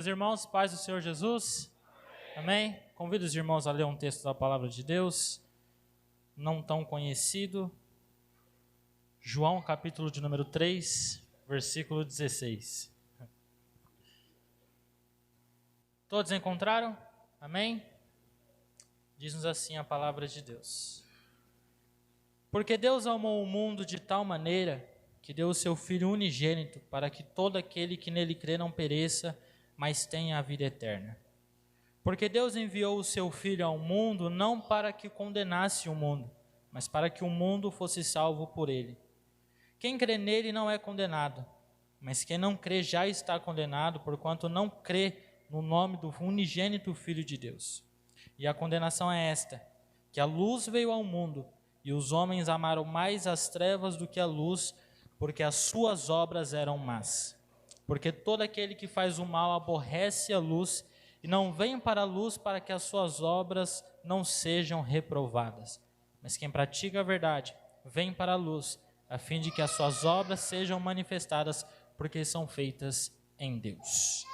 Meus irmãos, paz do Senhor Jesus. Amém? Convido os irmãos a ler um texto da palavra de Deus, não tão conhecido. João, capítulo de número 3, versículo 16. Todos encontraram? Amém? Diz-nos assim a palavra de Deus. Porque Deus amou o mundo de tal maneira que deu o seu Filho unigênito para que todo aquele que nele crê não pereça, mas tenha a vida eterna. Porque Deus enviou o seu Filho ao mundo não para que condenasse o mundo, mas para que o mundo fosse salvo por ele. Quem crê nele não é condenado, mas quem não crê já está condenado, porquanto não crê no nome do unigênito Filho de Deus. E a condenação é esta, que a luz veio ao mundo, e os homens amaram mais as trevas do que a luz, porque as suas obras eram más. Porque todo aquele que faz o mal aborrece a luz, e não vem para a luz para que as suas obras não sejam reprovadas. Mas quem pratica a verdade, vem para a luz, a fim de que as suas obras sejam manifestadas, porque são feitas em Deus.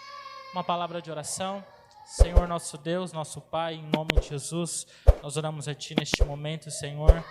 Uma palavra de oração. Senhor nosso Deus, nosso Pai, em nome de Jesus, nós oramos a Ti neste momento, Senhor,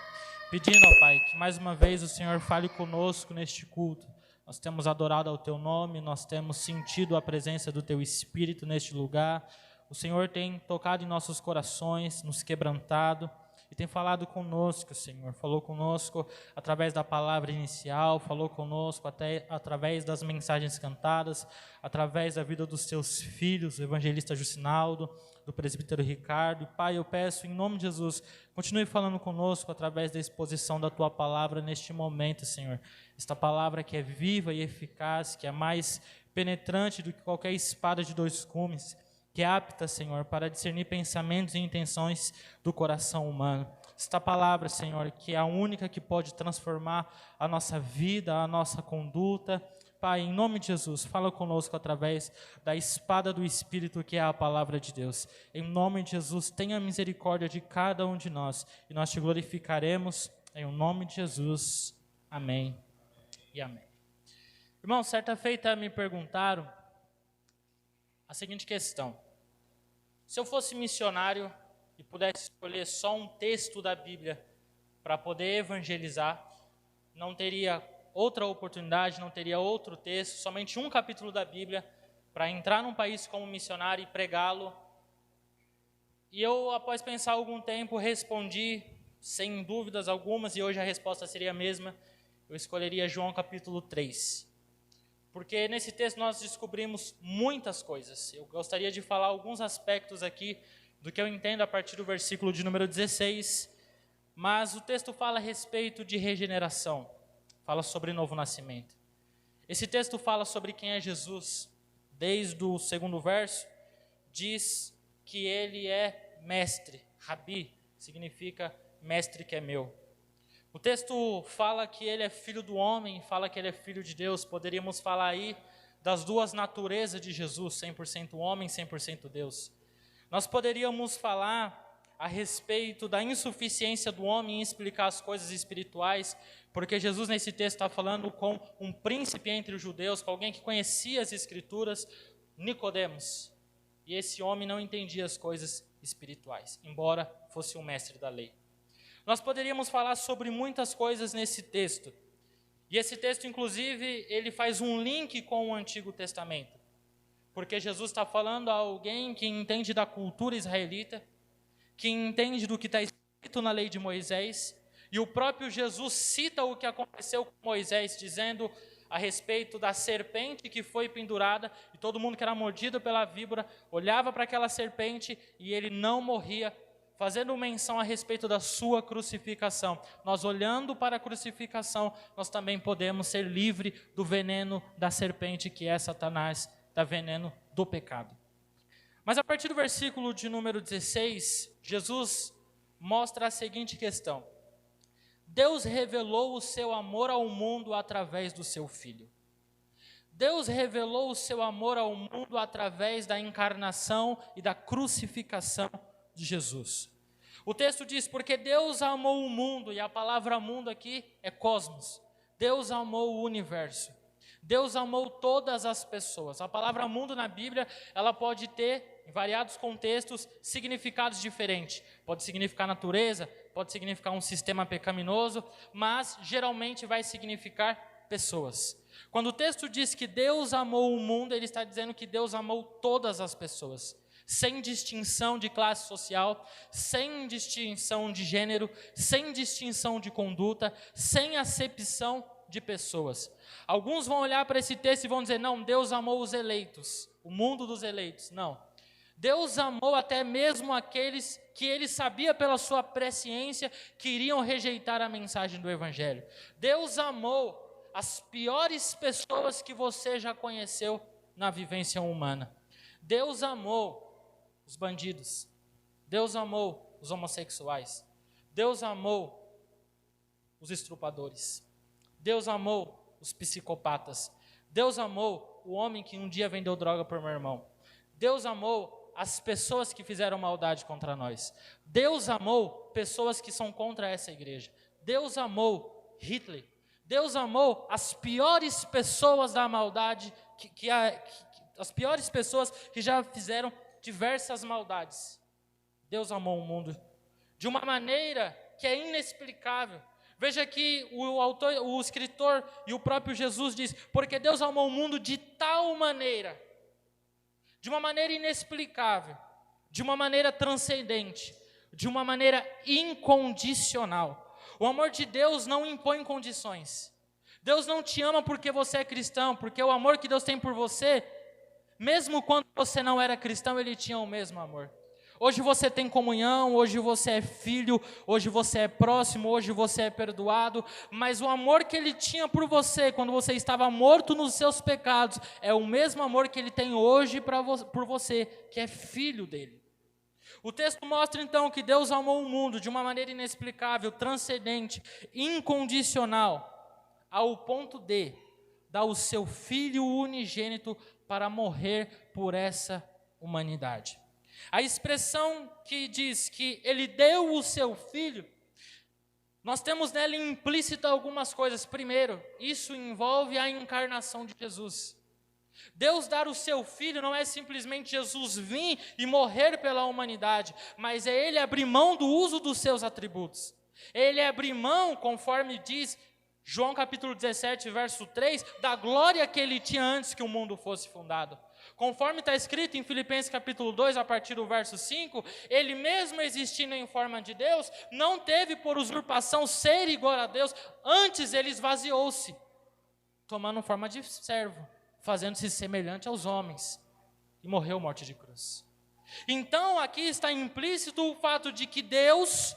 pedindo, ó Pai, que mais uma vez o Senhor fale conosco neste culto. Nós temos adorado ao Teu nome, nós temos sentido a presença do Teu Espírito neste lugar. O Senhor tem tocado em nossos corações, nos quebrantado e tem falado conosco, Senhor. Falou conosco através da palavra inicial, falou conosco até através das mensagens cantadas, através da vida dos Teus filhos, o evangelista Jucinaldo, do presbítero Ricardo. E, Pai, eu peço em nome de Jesus, continue falando conosco através da exposição da Tua palavra neste momento, Senhor. Esta palavra que é viva e eficaz, que é mais penetrante do que qualquer espada de dois gumes, que é apta, Senhor, para discernir pensamentos e intenções do coração humano. Esta palavra, Senhor, que é a única que pode transformar a nossa vida, a nossa conduta. Pai, em nome de Jesus, fala conosco através da espada do Espírito, que é a palavra de Deus. Em nome de Jesus, tenha misericórdia de cada um de nós, e nós te glorificaremos, em nome de Jesus. Amém e amém. Irmão, certa feita me perguntaram a seguinte questão: se eu fosse missionário e pudesse escolher só um texto da Bíblia para poder evangelizar, não teria outra oportunidade, não teria outro texto, somente um capítulo da Bíblia para entrar num país como missionário e pregá-lo. E eu, após pensar algum tempo, respondi sem dúvidas algumas, e hoje a resposta seria a mesma. Eu escolheria João capítulo 3. Porque nesse texto nós descobrimos muitas coisas. Eu gostaria de falar alguns aspectos aqui do que eu entendo a partir do versículo de número 16, mas o texto fala a respeito de regeneração, fala sobre novo nascimento. Esse texto fala sobre quem é Jesus. Desde o segundo verso, diz que ele é mestre, rabi, significa mestre que é meu. O texto fala que ele é filho do homem, fala que ele é filho de Deus. Poderíamos falar aí das duas naturezas de Jesus, 100% homem, 100% Deus. Nós poderíamos falar a respeito da insuficiência do homem em explicar as coisas espirituais, porque Jesus nesse texto está falando com um príncipe entre os judeus, com alguém que conhecia as escrituras, Nicodemos. E esse homem não entendia as coisas espirituais, embora fosse um mestre da lei. Nós poderíamos falar sobre muitas coisas nesse texto. E esse texto, inclusive, ele faz um link com o Antigo Testamento. Porque Jesus está falando a alguém que entende da cultura israelita, que entende do que está escrito na lei de Moisés. E o próprio Jesus cita o que aconteceu com Moisés, dizendo a respeito da serpente que foi pendurada, e todo mundo que era mordido pela víbora olhava para aquela serpente e ele não morria, fazendo menção a respeito da sua crucificação. Nós olhando para a crucificação, nós também podemos ser livres do veneno da serpente que é Satanás, da veneno do pecado. Mas a partir do versículo de número 16, Jesus mostra a seguinte questão: Deus revelou o seu amor ao mundo através do seu Filho. Deus revelou o seu amor ao mundo através da encarnação e da crucificação de Jesus. O texto diz, porque Deus amou o mundo, e a palavra mundo aqui é cosmos. Deus amou o universo. Deus amou todas as pessoas. A palavra mundo na Bíblia, ela pode ter, em variados contextos, significados diferentes. Pode significar natureza, pode significar um sistema pecaminoso, mas geralmente vai significar pessoas. Quando o texto diz que Deus amou o mundo, ele está dizendo que Deus amou todas as pessoas, sem distinção de classe social, sem distinção de gênero, sem distinção de conduta, sem acepção de pessoas. Alguns vão olhar para esse texto e vão dizer, não, Deus amou os eleitos, o mundo dos eleitos. Não. Deus amou até mesmo aqueles que ele sabia pela sua presciência que iriam rejeitar a mensagem do Evangelho. Deus amou as piores pessoas que você já conheceu na vivência humana. Deus amou os bandidos. Deus amou os homossexuais. Deus amou os estrupadores. Deus amou os psicopatas. Deus amou o homem que um dia vendeu droga para o meu irmão. Deus amou as pessoas que fizeram maldade contra nós. Deus amou pessoas que são contra essa igreja. Deus amou Hitler. Deus amou as piores pessoas da maldade, as piores pessoas que já fizeram diversas maldades. Deus amou o mundo de uma maneira que é inexplicável. Veja que o escritor e o próprio Jesus diz, porque Deus amou o mundo de tal maneira, de uma maneira inexplicável, de uma maneira transcendente, de uma maneira incondicional. O amor de Deus não impõe condições. Deus não te ama porque você é cristão, porque o amor que Deus tem por você, mesmo quando você não era cristão, Ele tinha o mesmo amor. Hoje você tem comunhão, hoje você é filho, hoje você é próximo, hoje você é perdoado, mas o amor que Ele tinha por você, quando você estava morto nos seus pecados, é o mesmo amor que Ele tem hoje por você, que é filho dEle. O texto mostra então que Deus amou o mundo de uma maneira inexplicável, transcendente, incondicional, ao ponto de dar o seu Filho unigênito para morrer por essa humanidade. A expressão que diz que Ele deu o seu Filho, nós temos nela implícita algumas coisas. Primeiro, isso envolve a encarnação de Jesus. Deus dar o seu Filho não é simplesmente Jesus vir e morrer pela humanidade, mas é Ele abrir mão do uso dos seus atributos. Ele abrir mão, conforme diz João capítulo 17, verso 3, da glória que Ele tinha antes que o mundo fosse fundado. Conforme está escrito em Filipenses capítulo 2, a partir do verso 5, Ele mesmo existindo em forma de Deus, não teve por usurpação ser igual a Deus, antes Ele esvaziou-se, tomando forma de servo, fazendo-se semelhante aos homens, e morreu morte de cruz. Então aqui está implícito o fato de que Deus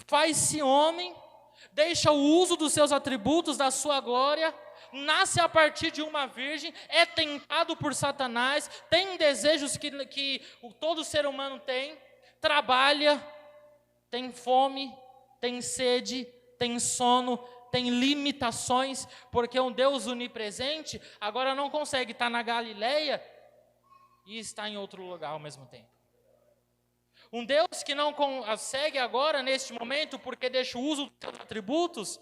faz-se homem, deixa o uso dos seus atributos, da sua glória, nasce a partir de uma virgem, é tentado por Satanás, tem desejos que todo ser humano tem, trabalha, tem fome, tem sede, tem sono, tem limitações, porque um Deus onipresente agora não consegue estar na Galileia e estar em outro lugar ao mesmo tempo. Um Deus que não consegue agora, neste momento, porque deixa o uso dos seus atributos,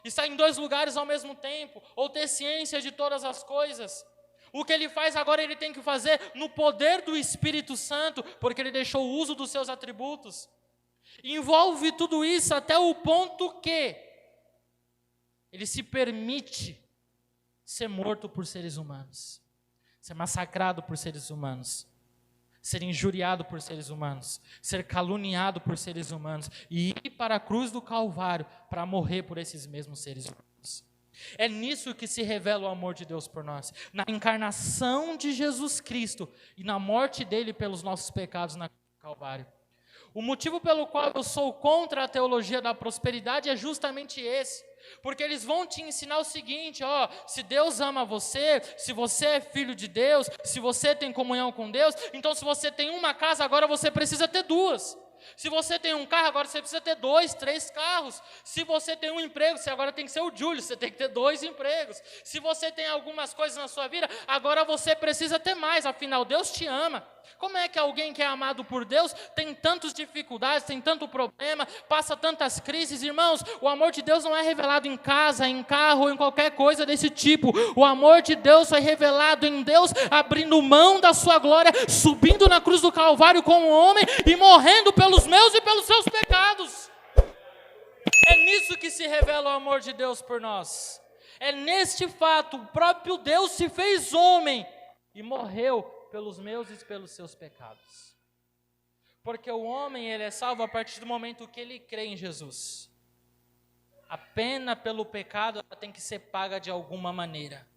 está em dois lugares ao mesmo tempo, ou ter ciência de todas as coisas. O que Ele faz agora, Ele tem que fazer no poder do Espírito Santo, porque Ele deixou o uso dos seus atributos. Envolve tudo isso até o ponto que Ele se permite ser morto por seres humanos, ser massacrado por seres humanos, ser injuriado por seres humanos, ser caluniado por seres humanos e ir para a cruz do Calvário para morrer por esses mesmos seres humanos. É nisso que se revela o amor de Deus por nós, na encarnação de Jesus Cristo e na morte dele pelos nossos pecados na cruz do Calvário. O motivo pelo qual eu sou contra a teologia da prosperidade é justamente esse. Porque eles vão te ensinar o seguinte, se Deus ama você, se você é filho de Deus, se você tem comunhão com Deus, então se você tem uma casa, agora você precisa ter duas. Se você tem um carro, agora você precisa ter 2, 3 carros. Se você tem um emprego, você agora tem que ser o Júlio, você tem que ter 2 empregos. Se você tem algumas coisas na sua vida, agora você precisa ter mais, afinal Deus te ama. Como é que alguém que é amado por Deus tem tantas dificuldades, tem tanto problema, passa tantas crises? Irmãos, o amor de Deus não é revelado em casa, em carro ou em qualquer coisa desse tipo. O amor de Deus foi revelado em Deus abrindo mão da sua glória, subindo na cruz do Calvário como homem e morrendo pelos meus e pelos seus pecados. É nisso que se revela o amor de Deus por nós. É neste fato, o próprio Deus se fez homem e morreu pelos meus e pelos seus pecados. Porque o homem, ele é salvo a partir do momento que ele crê em Jesus. A pena pelo pecado ela tem que ser paga de alguma maneira.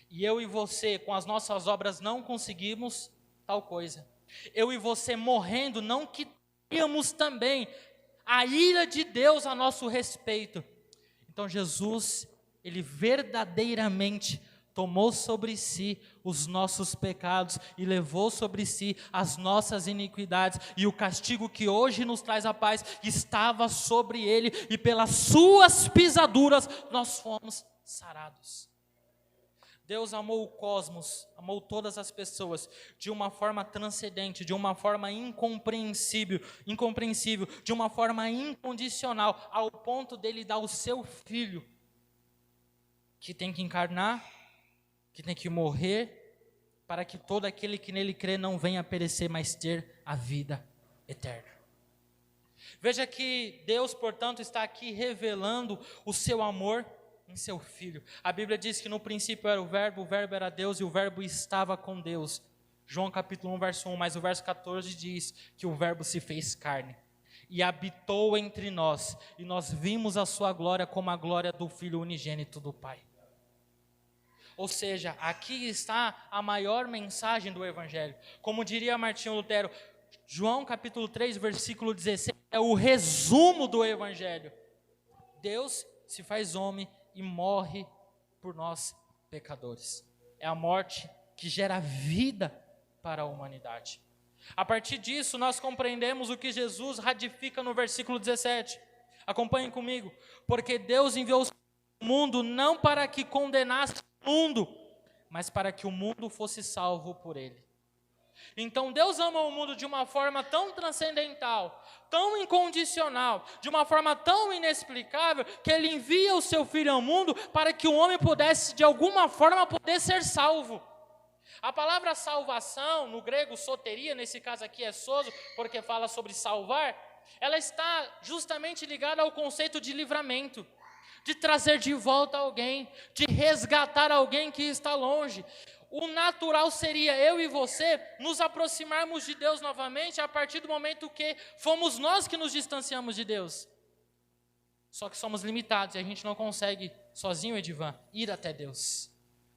E eu e você, com as nossas obras, não conseguimos tal coisa. Eu e você morrendo, não quitamos também a ira de Deus a nosso respeito. Então Jesus, ele verdadeiramente tomou sobre si os nossos pecados e levou sobre si as nossas iniquidades, e o castigo que hoje nos traz a paz estava sobre ele, e pelas suas pisaduras nós fomos sarados. Deus amou o cosmos, amou todas as pessoas de uma forma transcendente, de uma forma incompreensível, de uma forma incondicional, ao ponto dele dar o seu filho, que tem que encarnar, que tem que morrer, para que todo aquele que nele crê não venha a perecer, mas ter a vida eterna. Veja que Deus, portanto, está aqui revelando o seu amor em seu Filho. A Bíblia diz que no princípio era o Verbo era Deus e o Verbo estava com Deus. João capítulo 1, verso 1, mas o verso 14 diz que o Verbo se fez carne e habitou entre nós, e nós vimos a sua glória como a glória do Filho unigênito do Pai. Ou seja, aqui está a maior mensagem do Evangelho. Como diria Martinho Lutero, João capítulo 3, versículo 16, é o resumo do Evangelho. Deus se faz homem e morre por nós pecadores. É a morte que gera vida para a humanidade. A partir disso, nós compreendemos o que Jesus ratifica no versículo 17. Acompanhem comigo. Porque Deus enviou o mundo não para que condenasse o mundo, mas para que o mundo fosse salvo por ele. Então Deus ama o mundo de uma forma tão transcendental, tão incondicional, de uma forma tão inexplicável, que ele envia o seu Filho ao mundo para que o homem pudesse, de alguma forma, poder ser salvo. A palavra salvação, no grego soteria, nesse caso aqui é sozo, porque fala sobre salvar, ela está justamente ligada ao conceito de livramento, de trazer de volta alguém, de resgatar alguém que está longe. O natural seria eu e você nos aproximarmos de Deus novamente a partir do momento que fomos nós que nos distanciamos de Deus. Só que somos limitados e a gente não consegue sozinho, Edivan, ir até Deus.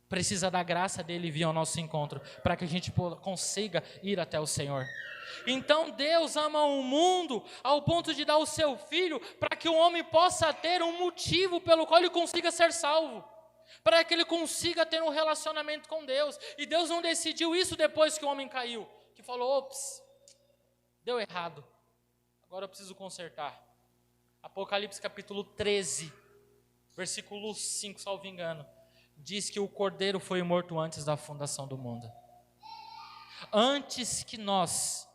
Precisa da graça dele vir ao nosso encontro para que a gente consiga ir até o Senhor. Então Deus ama o mundo ao ponto de dar o seu Filho para que o homem possa ter um motivo pelo qual ele consiga ser salvo, para que ele consiga ter um relacionamento com Deus. E Deus não decidiu isso depois que o homem caiu, que falou, ops, deu errado, agora eu preciso consertar. Apocalipse capítulo 13, versículo 5, salvo engano, diz que o Cordeiro foi morto antes da fundação do mundo. Antes que nós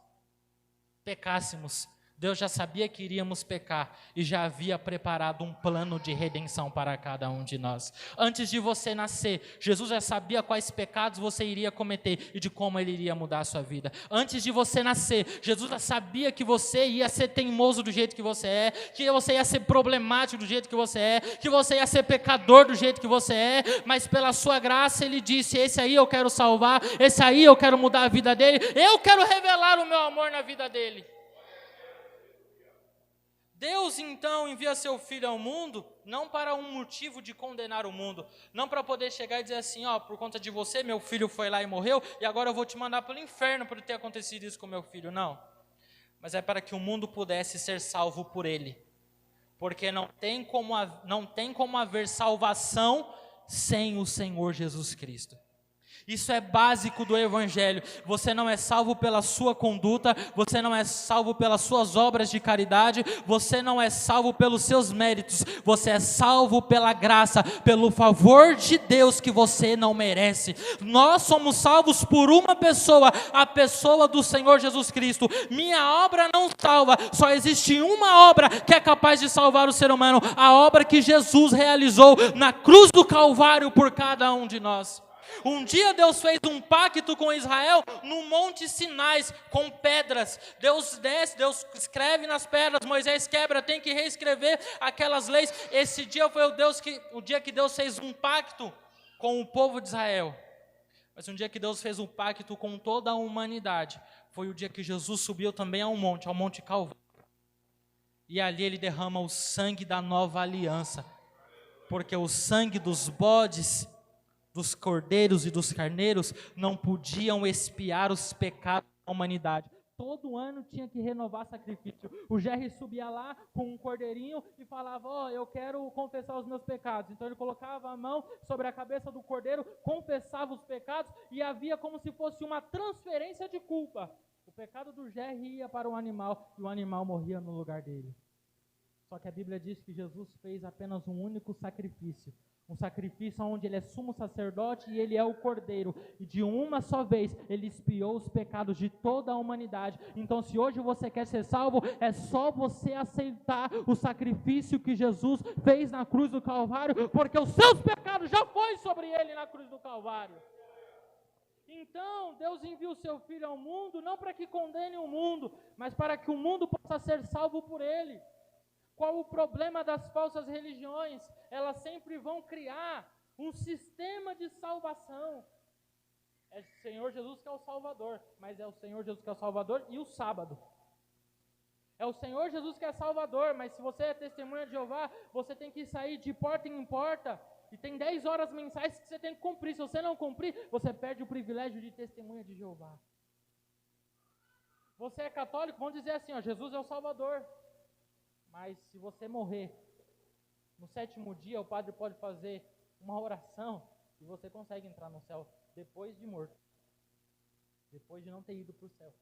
pecássemos, Deus já sabia que iríamos pecar e já havia preparado um plano de redenção para cada um de nós. Antes de você nascer, Jesus já sabia quais pecados você iria cometer e de como ele iria mudar a sua vida. Antes de você nascer, Jesus já sabia que você ia ser teimoso do jeito que você é, que você ia ser problemático do jeito que você é, que você ia ser pecador do jeito que você é, mas pela sua graça ele disse, esse aí eu quero salvar, esse aí eu quero mudar a vida dele, eu quero revelar o meu amor na vida dele. Deus então envia seu Filho ao mundo, não para um motivo de condenar o mundo, não para poder chegar e dizer assim, ó, por conta de você, meu filho foi lá e morreu, e agora eu vou te mandar para o inferno por ter acontecido isso com meu filho, não. Mas é para que o mundo pudesse ser salvo por ele, porque não tem como haver salvação sem o Senhor Jesus Cristo. Isso é básico do Evangelho. Você não é salvo pela sua conduta, você não é salvo pelas suas obras de caridade, você não é salvo pelos seus méritos, você é salvo pela graça, pelo favor de Deus que você não merece. Nós somos salvos por uma pessoa, a pessoa do Senhor Jesus Cristo. Minha obra não salva, só existe uma obra que é capaz de salvar o ser humano, a obra que Jesus realizou na cruz do Calvário por cada um de nós. Um dia Deus fez um pacto com Israel no Monte Sinai, com pedras. Deus desce, Deus escreve nas pedras, Moisés quebra, tem que reescrever aquelas leis. Esse dia foi o dia que Deus fez um pacto com o povo de Israel. Mas um dia que Deus fez um pacto com toda a humanidade, foi o dia que Jesus subiu também ao Monte Calvário. E ali ele derrama o sangue da nova aliança, porque o sangue dos bodes, dos cordeiros e dos carneiros não podiam expiar os pecados da humanidade. Todo ano tinha que renovar sacrifício. O Jerry subia lá com um cordeirinho e falava, eu quero confessar os meus pecados. Então ele colocava a mão sobre a cabeça do cordeiro, confessava os pecados e havia como se fosse uma transferência de culpa. O pecado do Jerry ia para o animal e o animal morria no lugar dele. Só que a Bíblia diz que Jesus fez apenas um único sacrifício. Um sacrifício onde ele é sumo sacerdote e ele é o cordeiro. E de uma só vez ele expiou os pecados de toda a humanidade. Então se hoje você quer ser salvo, é só você aceitar o sacrifício que Jesus fez na cruz do Calvário, porque os seus pecados já foi sobre ele na cruz do Calvário. Então Deus envia o seu Filho ao mundo, não para que condene o mundo, mas para que o mundo possa ser salvo por ele. Qual o problema das falsas religiões? Elas sempre vão criar um sistema de salvação. É o Senhor Jesus que é o Salvador, mas é o Senhor Jesus que é o Salvador e o sábado. É o Senhor Jesus que é Salvador, mas se você é testemunha de Jeová, você tem que sair de porta em porta, e tem 10 horas mensais que você tem que cumprir. Se você não cumprir, você perde o privilégio de testemunha de Jeová. Você é católico, vão dizer assim, Jesus é o Salvador. Mas se você morrer, no 7º dia o padre pode fazer uma oração e você consegue entrar no céu depois de morto, depois de não ter ido para o céu.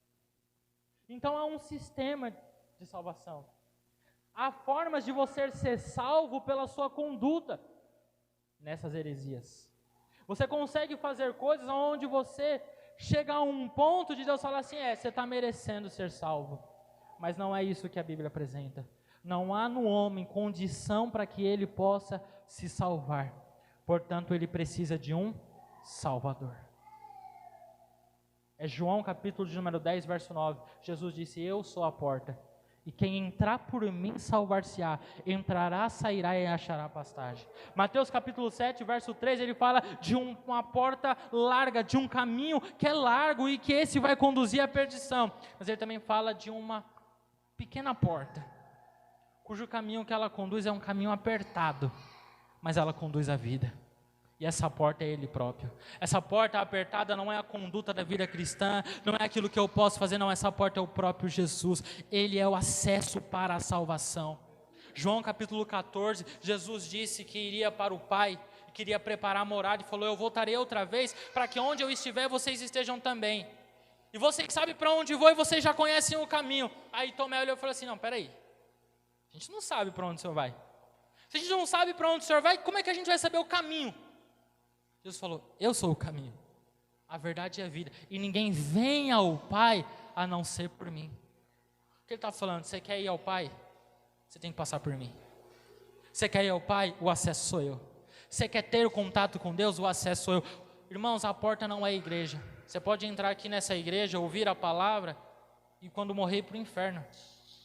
Então há um sistema de salvação. Há formas de você ser salvo pela sua conduta nessas heresias. Você consegue fazer coisas onde você chega a um ponto de Deus falar assim, você está merecendo ser salvo. Mas não é isso que a Bíblia apresenta. Não há no homem condição para que ele possa se salvar. Portanto, ele precisa de um Salvador. É João capítulo de número 10, verso 9. Jesus disse, eu sou a porta. E quem entrar por mim salvar-se-á. Entrará, sairá e achará pastagem. Mateus capítulo 7, verso 3, ele fala de uma porta larga, de um caminho que é largo e que esse vai conduzir à perdição. Mas ele também fala de uma pequena porta, cujo caminho que ela conduz é um caminho apertado, mas ela conduz à vida. E essa porta é Ele próprio. Essa porta apertada não é a conduta da vida cristã, não é aquilo que eu posso fazer, não. Essa porta é o próprio Jesus. Ele é o acesso para a salvação. João capítulo 14, Jesus disse que iria para o Pai, queria preparar a morada e falou, eu voltarei outra vez, para que onde eu estiver, vocês estejam também. E vocês sabem para onde vou e vocês já conhecem o caminho. Aí Tomé olhou e falou assim, não, peraí. A gente não sabe para onde o Senhor vai. Se a gente não sabe para onde o Senhor vai, como é que a gente vai saber o caminho? Jesus falou, eu sou o caminho, a verdade e a vida. E ninguém vem ao Pai a não ser por mim. O que ele está falando? Você quer ir ao Pai? Você tem que passar por mim. Você quer ir ao Pai? O acesso sou eu. Você quer ter o contato com Deus? O acesso sou eu. Irmãos, a porta não é a igreja. Você pode entrar aqui nessa igreja, ouvir a palavra e quando morrer ir para o inferno.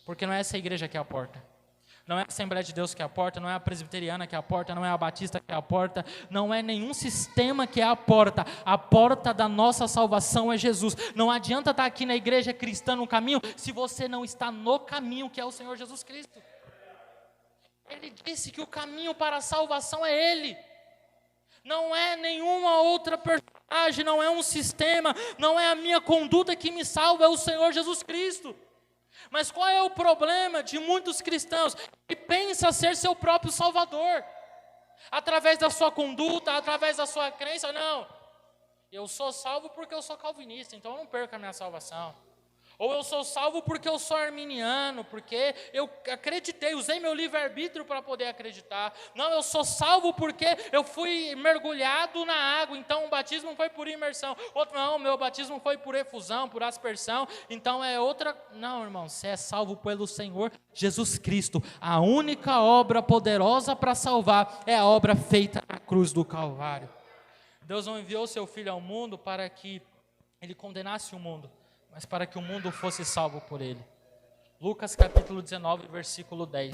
Porque não é essa igreja que é a porta. Não é a Assembleia de Deus que é a porta, não é a Presbiteriana que é a porta, não é a Batista que é a porta, não é nenhum sistema que é a porta. A porta da nossa salvação é Jesus. Não adianta estar aqui na igreja cristã no caminho, se você não está no caminho que é o Senhor Jesus Cristo. Ele disse que o caminho para a salvação é Ele. Não é nenhuma outra personagem, não é um sistema, não é a minha conduta que me salva, é o Senhor Jesus Cristo. Mas qual é o problema de muitos cristãos que pensam ser seu próprio salvador? Através da sua conduta, através da sua crença, não. Eu sou salvo porque eu sou calvinista, então eu não perco a minha salvação. Ou eu sou salvo porque eu sou arminiano, porque eu acreditei, usei meu livre-arbítrio para poder acreditar. Não, eu sou salvo porque eu fui mergulhado na água, então o batismo foi por imersão. Outro, não, meu batismo foi por efusão, por aspersão, então é outra. Não, irmão, você é salvo pelo Senhor Jesus Cristo. A única obra poderosa para salvar é a obra feita na cruz do Calvário. Deus não enviou seu Filho ao mundo para que ele condenasse o mundo, mas para que o mundo fosse salvo por ele. Lucas capítulo 19, versículo 10.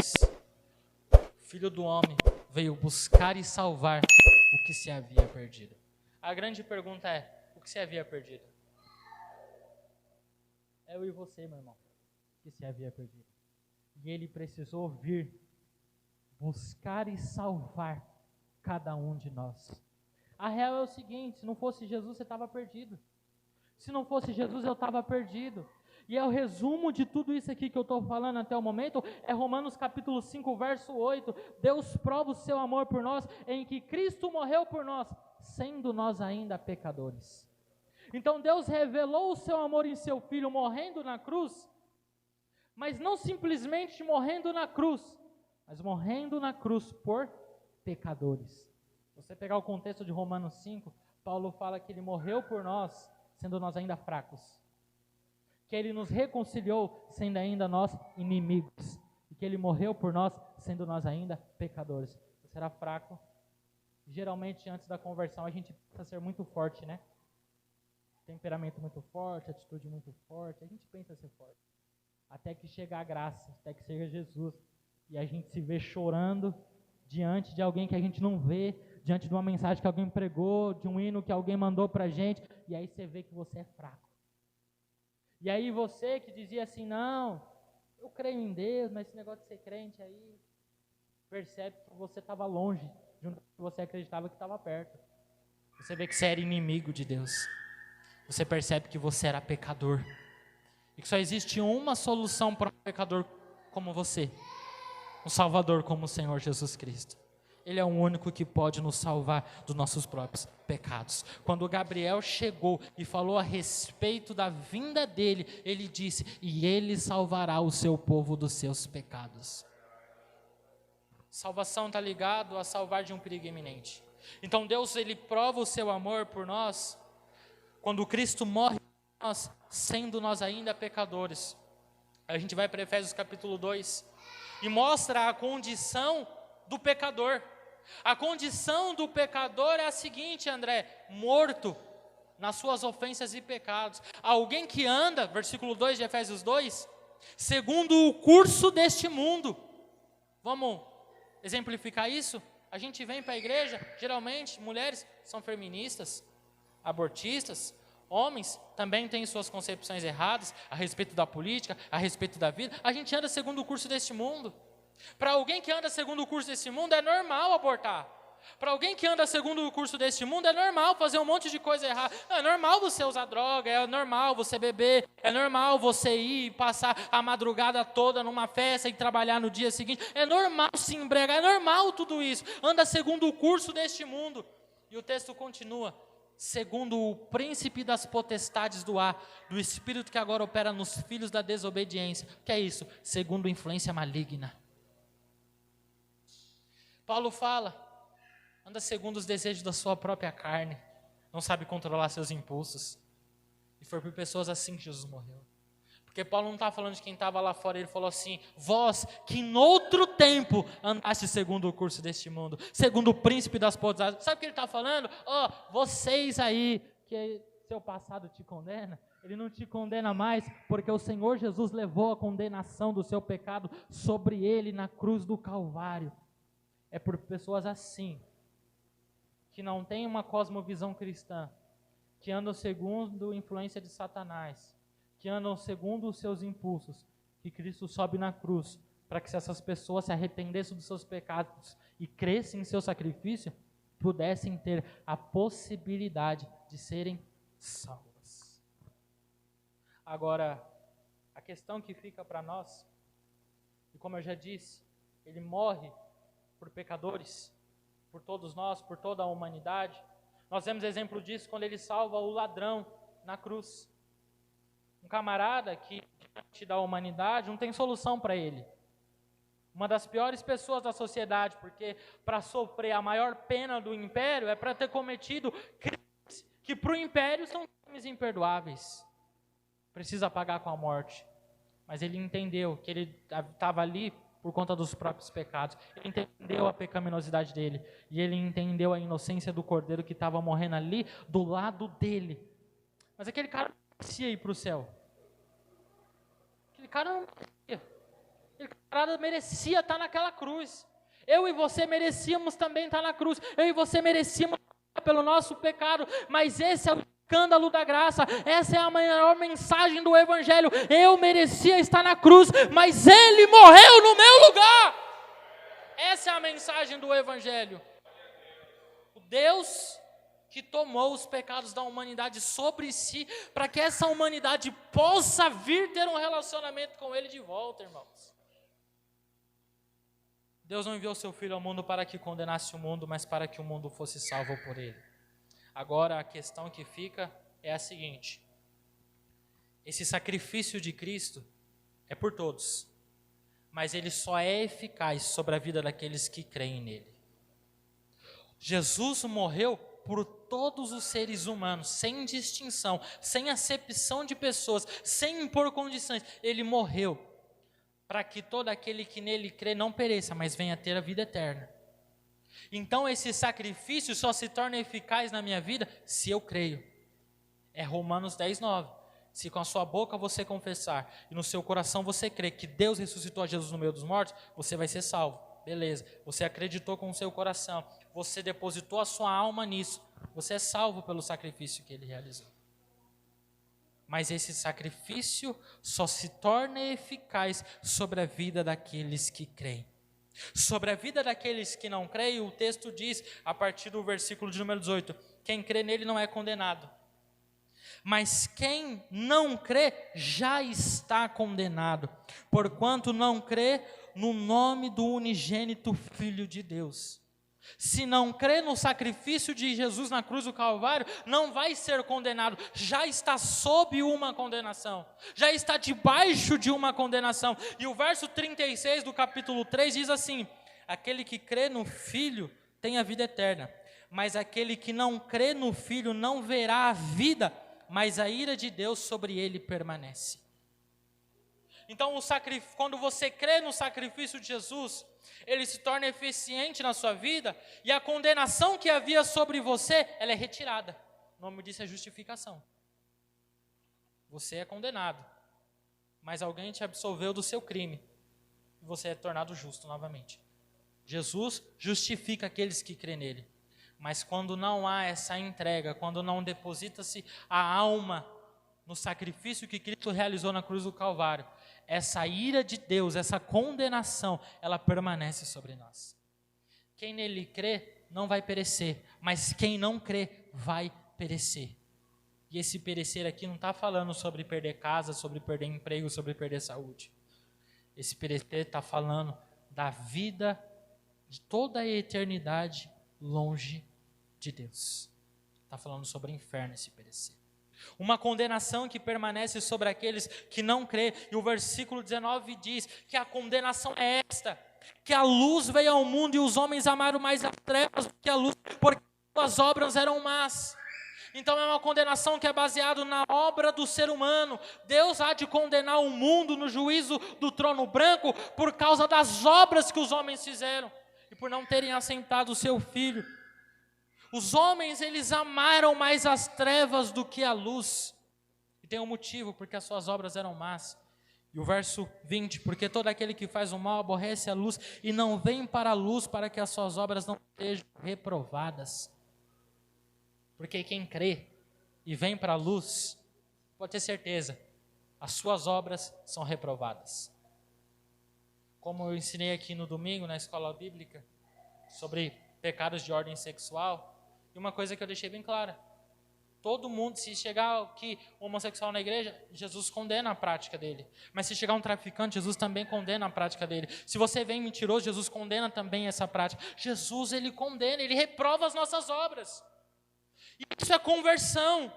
O Filho do homem veio buscar e salvar o que se havia perdido. A grande pergunta é, o que se havia perdido? Eu e você, meu irmão, o que se havia perdido. E ele precisou vir buscar e salvar cada um de nós. A real é o seguinte, se não fosse Jesus, você estava perdido. Se não fosse Jesus, eu estava perdido. E é o resumo de tudo isso aqui que eu estou falando até o momento, é Romanos capítulo 5, verso 8. Deus prova o seu amor por nós, em que Cristo morreu por nós, sendo nós ainda pecadores. Então Deus revelou o seu amor em seu Filho morrendo na cruz, mas não simplesmente morrendo na cruz, mas morrendo na cruz por pecadores. Se você pegar o contexto de Romanos 5, Paulo fala que ele morreu por nós, sendo nós ainda fracos, que ele nos reconciliou, sendo ainda nós inimigos, e que ele morreu por nós, sendo nós ainda pecadores. Você era fraco, geralmente antes da conversão a gente precisa ser muito forte, né? Temperamento muito forte, atitude muito forte, a gente pensa ser forte, até que chega a graça, até que chega Jesus, e a gente se vê chorando, diante de alguém que a gente não vê, diante de uma mensagem que alguém pregou, de um hino que alguém mandou pra gente, e aí você vê que você é fraco. E aí você que dizia assim, não, eu creio em Deus, mas esse negócio de ser crente aí, percebe que você estava longe de onde você acreditava que estava perto. Você vê que você era inimigo de Deus. Você percebe que você era pecador. E que só existe uma solução para um pecador como você. Um Salvador como o Senhor Jesus Cristo. Ele é o único que pode nos salvar dos nossos próprios pecados. Quando Gabriel chegou e falou a respeito da vinda dele, ele disse, e ele salvará o seu povo dos seus pecados. Salvação está ligado a salvar de um perigo iminente. Então Deus, ele prova o seu amor por nós, quando Cristo morre por nós, sendo nós ainda pecadores. A gente vai para Efésios capítulo 2, e mostra a condição do pecador. A condição do pecador é a seguinte, André, morto nas suas ofensas e pecados. Alguém que anda, versículo 2 de Efésios 2, segundo o curso deste mundo. Vamos exemplificar isso? A gente vem para a igreja, geralmente, mulheres são feministas, abortistas, homens também têm suas concepções erradas a respeito da política, a respeito da vida. A gente anda segundo o curso deste mundo. Para alguém que anda segundo o curso desse mundo, é normal abortar. Para alguém que anda segundo o curso deste mundo, é normal fazer um monte de coisa errada. É normal você usar droga, é normal você beber, é normal você ir passar a madrugada toda numa festa e trabalhar no dia seguinte. É normal se embriagar, é normal tudo isso. Anda segundo o curso deste mundo. E o texto continua. Segundo o príncipe das potestades do ar, do espírito que agora opera nos filhos da desobediência. O que é isso? Segundo influência maligna. Paulo fala, anda segundo os desejos da sua própria carne, não sabe controlar seus impulsos. E foi por pessoas assim que Jesus morreu. Porque Paulo não está falando de quem estava lá fora, ele falou assim, vós que em outro tempo andaste segundo o curso deste mundo, segundo o príncipe das potestades. Sabe o que ele está falando? Vocês aí, que seu passado te condena, ele não te condena mais, porque o Senhor Jesus levou a condenação do seu pecado sobre ele na cruz do Calvário. É por pessoas assim, que não têm uma cosmovisão cristã, que andam segundo a influência de Satanás, que andam segundo os seus impulsos, que Cristo sobe na cruz, para que se essas pessoas se arrependessem dos seus pecados e crescem em seu sacrifício, pudessem ter a possibilidade de serem salvas. Agora, a questão que fica para nós, e como eu já disse, ele morre por pecadores, por todos nós, por toda a humanidade, Nós vemos exemplo disso quando ele salva o ladrão na cruz. Um camarada que, diante da humanidade, não tem solução para ele. Uma das piores pessoas da sociedade, porque para sofrer a maior pena do império é para ter cometido crimes que para o império são crimes imperdoáveis. Precisa pagar com a morte. Mas ele entendeu que ele estava ali por conta dos próprios pecados. Ele entendeu a pecaminosidade dele. E ele entendeu a inocência do cordeiro que estava morrendo ali do lado dele. Mas aquele cara não merecia ir para o céu. Aquele cara não merecia. Aquele cara merecia estar naquela cruz. Eu e você merecíamos também estar na cruz. Eu e você merecíamos pelo nosso pecado. Mas esse é o escândalo da graça. Essa é a maior mensagem do Evangelho. Eu merecia estar na cruz, mas Ele morreu no meu lugar. Essa é a mensagem do Evangelho. O Deus que tomou os pecados da humanidade sobre si, para que essa humanidade possa vir ter um relacionamento com Ele de volta, irmãos. Deus não enviou seu Filho ao mundo para que condenasse o mundo, mas para que o mundo fosse salvo por Ele. Agora a questão que fica é a seguinte: esse sacrifício de Cristo é por todos, mas ele só é eficaz sobre a vida daqueles que creem nele. Jesus morreu por todos os seres humanos, sem distinção, sem acepção de pessoas, sem impor condições. Ele morreu para que todo aquele que nele crê não pereça, mas venha a ter a vida eterna. Então esse sacrifício só se torna eficaz na minha vida se eu creio. É Romanos 10:9. Se com a sua boca você confessar e no seu coração você crer que Deus ressuscitou a Jesus no meio dos mortos, você vai ser salvo. Beleza, você acreditou com o seu coração, você depositou a sua alma nisso, você é salvo pelo sacrifício que ele realizou. Mas esse sacrifício só se torna eficaz sobre a vida daqueles que creem. Sobre a vida daqueles que não creem, o texto diz, a partir do versículo de número 18, quem crê nele não é condenado. Mas quem não crê já está condenado, porquanto não crê no nome do unigênito Filho de Deus. Se não crê no sacrifício de Jesus na cruz do Calvário, não vai ser condenado, já está sob uma condenação, já está debaixo de uma condenação. E o verso 36 do capítulo 3 diz assim: aquele que crê no Filho tem a vida eterna, mas aquele que não crê no Filho não verá a vida, mas a ira de Deus sobre ele permanece. Então, quando você crê no sacrifício de Jesus, ele se torna eficiente na sua vida, e a condenação que havia sobre você, ela é retirada. O nome disso é justificação. Você é condenado, mas alguém te absolveu do seu crime, e você é tornado justo novamente. Jesus justifica aqueles que crêem nele. Mas quando não há essa entrega, quando não deposita-se a alma no sacrifício que Cristo realizou na cruz do Calvário, essa ira de Deus, essa condenação, ela permanece sobre nós. Quem nele crê não vai perecer, mas quem não crê vai perecer. E esse perecer aqui não está falando sobre perder casa, sobre perder emprego, sobre perder saúde. Esse perecer está falando da vida de toda a eternidade longe de Deus. Está falando sobre o inferno, esse perecer. Uma condenação que permanece sobre aqueles que não crêem. E o versículo 19 diz que a condenação é esta: que a luz veio ao mundo e os homens amaram mais as trevas do que a luz, porque as obras eram más. Então é uma condenação que é baseada na obra do ser humano. Deus há de condenar o mundo no juízo do trono branco por causa das obras que os homens fizeram e por não terem assentado o seu Filho. Os homens, eles amaram mais as trevas do que a luz. E tem um motivo, porque as suas obras eram más. E o verso 20, porque todo aquele que faz o mal aborrece a luz e não vem para a luz para que as suas obras não sejam reprovadas. Porque quem crê e vem para a luz, pode ter certeza, as suas obras são reprovadas. Como eu ensinei aqui no domingo, na escola bíblica, sobre pecados de ordem sexual, e uma coisa que eu deixei bem clara: todo mundo, se chegar aqui homossexual na igreja, Jesus condena a prática dele. Mas se chegar um traficante, Jesus também condena a prática dele. Se você vem mentiroso, Jesus condena também essa prática. Jesus, ele condena, ele reprova as nossas obras. Isso é conversão,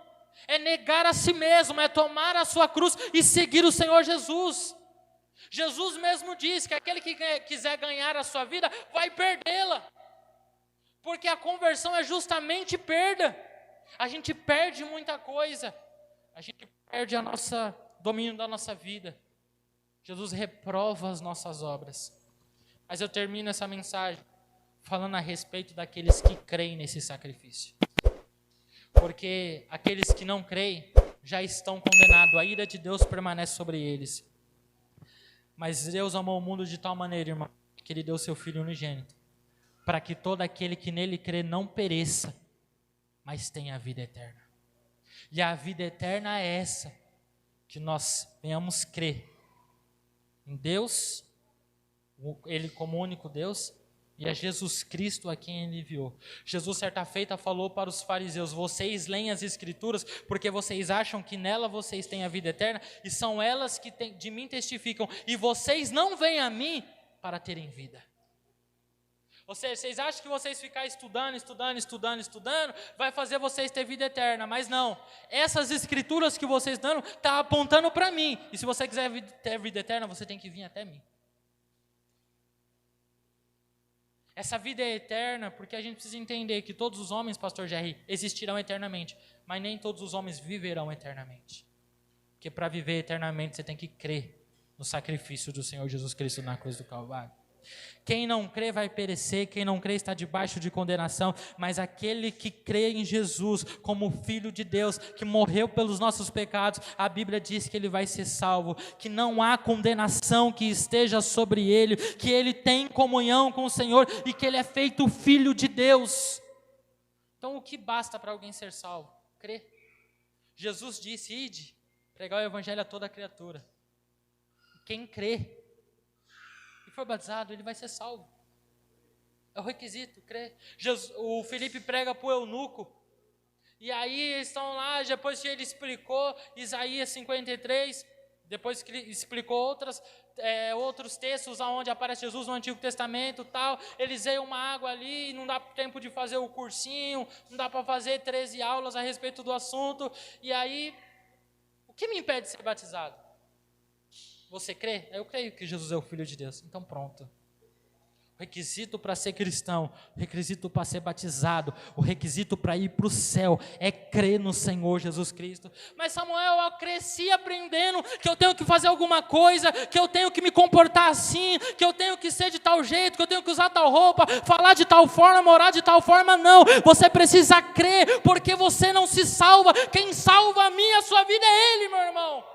é negar a si mesmo, é tomar a sua cruz e seguir o Senhor Jesus. Jesus mesmo diz que aquele que quiser ganhar a sua vida vai perdê-la, porque a conversão é justamente perda. A gente perde muita coisa, a gente perde domínio da nossa vida. Jesus reprova as nossas obras. Mas eu termino essa mensagem falando a respeito daqueles que creem nesse sacrifício. Porque aqueles que não creem já estão condenados, a ira de Deus permanece sobre eles. Mas Deus amou o mundo de tal maneira, irmão, que Ele deu seu Filho unigênito, para que todo aquele que nele crê não pereça, mas tenha a vida eterna. E a vida eterna é essa, que nós venhamos crer em Deus, Ele como único Deus, e a Jesus Cristo a quem Ele enviou. Jesus certa feita falou para os fariseus: vocês leem as Escrituras porque vocês acham que nela vocês têm a vida eterna, e são elas que de mim testificam, e vocês não vêm a mim para terem vida. Ou seja, vocês acham que vocês ficar estudando, vai fazer vocês ter vida eterna, mas não. Essas Escrituras que vocês dão, estão apontando para mim, e se você quiser ter vida eterna, você tem que vir até mim. Essa vida é eterna porque a gente precisa entender que todos os homens, pastor Jerry, existirão eternamente, mas nem todos os homens viverão eternamente. Porque para viver eternamente você tem que crer no sacrifício do Senhor Jesus Cristo na cruz do Calvário. Quem não crê vai perecer, quem não crê está debaixo de condenação, mas aquele que crê em Jesus como Filho de Deus, que morreu pelos nossos pecados, a Bíblia diz que ele vai ser salvo, que não há condenação que esteja sobre ele, que ele tem comunhão com o Senhor e que ele é feito Filho de Deus. Então o que basta para alguém ser salvo? Crer. Jesus disse: ide, pregar o evangelho a toda criatura. Quem crê e for batizado, ele vai ser salvo. É o requisito, crer. O Felipe prega para o eunuco, e aí eles estão lá, depois que ele explicou Isaías 53, depois que ele explicou outros textos onde aparece Jesus no Antigo Testamento, tal, eles veem uma água ali, não dá tempo de fazer o cursinho, não dá para fazer 13 aulas a respeito do assunto, e aí, o que me impede de ser batizado? Você crê? Eu creio que Jesus é o Filho de Deus. Então pronto. O requisito para ser cristão, o requisito para ser batizado, o requisito para ir para o céu é crer no Senhor Jesus Cristo. Mas Samuel, eu cresci aprendendo que eu tenho que fazer alguma coisa, que eu tenho que me comportar assim, que eu tenho que ser de tal jeito, que eu tenho que usar tal roupa, falar de tal forma, morar de tal forma. Não, você precisa crer, porque você não se salva. Quem salva a minha, a sua vida é Ele, meu irmão.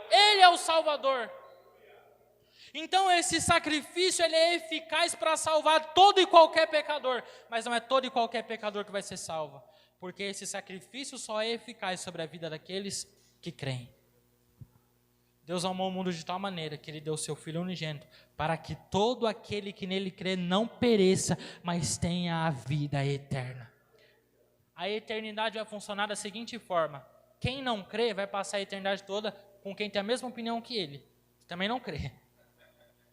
Ele é o Salvador. Então esse sacrifício ele é eficaz para salvar todo e qualquer pecador, mas não é todo e qualquer pecador que vai ser salvo, porque esse sacrifício só é eficaz sobre a vida daqueles que creem. Deus amou o mundo de tal maneira que Ele deu o seu Filho unigênito, para que todo aquele que nele crê não pereça, mas tenha a vida eterna. A eternidade vai funcionar da seguinte forma: quem não crê vai passar a eternidade toda com quem tem a mesma opinião que ele, que também não crê.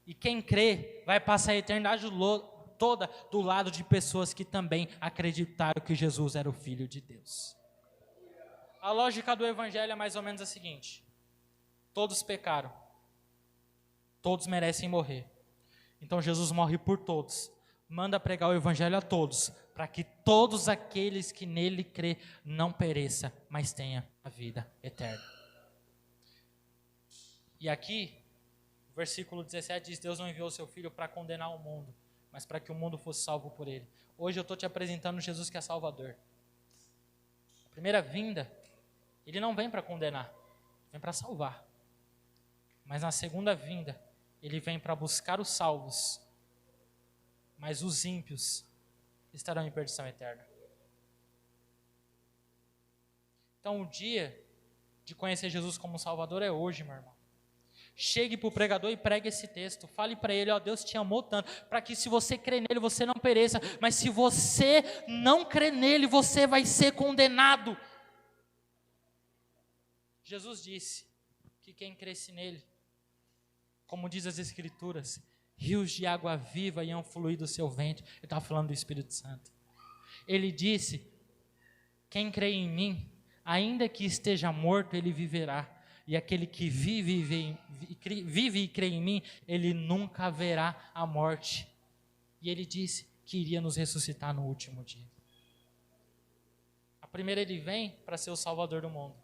E quem crê vai passar a eternidade toda do lado de pessoas que também acreditaram que Jesus era o Filho de Deus. A lógica do Evangelho é mais ou menos a seguinte: todos pecaram, todos merecem morrer. Então Jesus morre por todos, manda pregar o Evangelho a todos, para que todos aqueles que nele crê não pereça, mas tenha a vida eterna. E aqui, o versículo 17 diz: Deus não enviou o seu Filho para condenar o mundo, mas para que o mundo fosse salvo por ele. Hoje eu estou te apresentando Jesus que é Salvador. A primeira vinda, ele não vem para condenar, vem para salvar. Mas na segunda vinda, ele vem para buscar os salvos, mas os ímpios estarão em perdição eterna. Então o dia de conhecer Jesus como Salvador é hoje, meu irmão. Chegue para o pregador e pregue esse texto, fale para ele: ó, Deus te amou tanto, para que se você crer nele, você não pereça, mas se você não crer nele, você vai ser condenado. Jesus disse que quem cresce nele, como diz as Escrituras, rios de água viva iam fluir do seu ventre. Ele estava falando do Espírito Santo. Ele disse Quem crê em mim, ainda que esteja morto, ele viverá. E aquele que vive e crê em mim, ele nunca verá a morte. E ele disse que iria nos ressuscitar no último dia. Primeiro ele vem para ser o Salvador do mundo.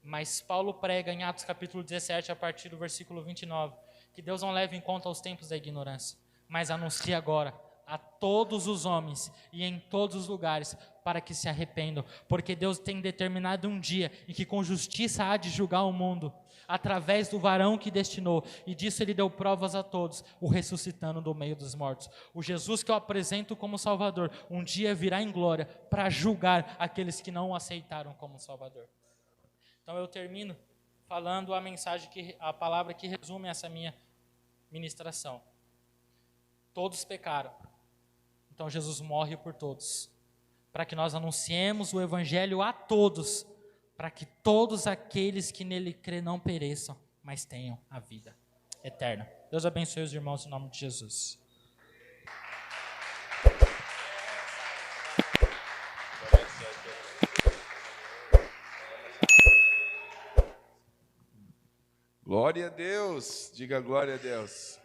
Mas Paulo prega em Atos capítulo 17, a partir do versículo 29, que Deus não leva em conta os tempos da ignorância, mas anuncia agora a todos os homens e em todos os lugares para que se arrependam, porque Deus tem determinado um dia em que com justiça há de julgar o mundo, através do varão que destinou, e disso ele deu provas a todos, o ressuscitando do meio dos mortos. O Jesus que eu apresento como Salvador, um dia virá em glória para julgar aqueles que não o aceitaram como Salvador. Então eu termino falando a palavra que resume essa minha ministração. Todos pecaram, então Jesus morre por todos, para que nós anunciemos o evangelho a todos, para que todos aqueles que nele crê não pereçam, mas tenham a vida eterna. Deus abençoe os irmãos em nome de Jesus. Glória a Deus, diga glória a Deus.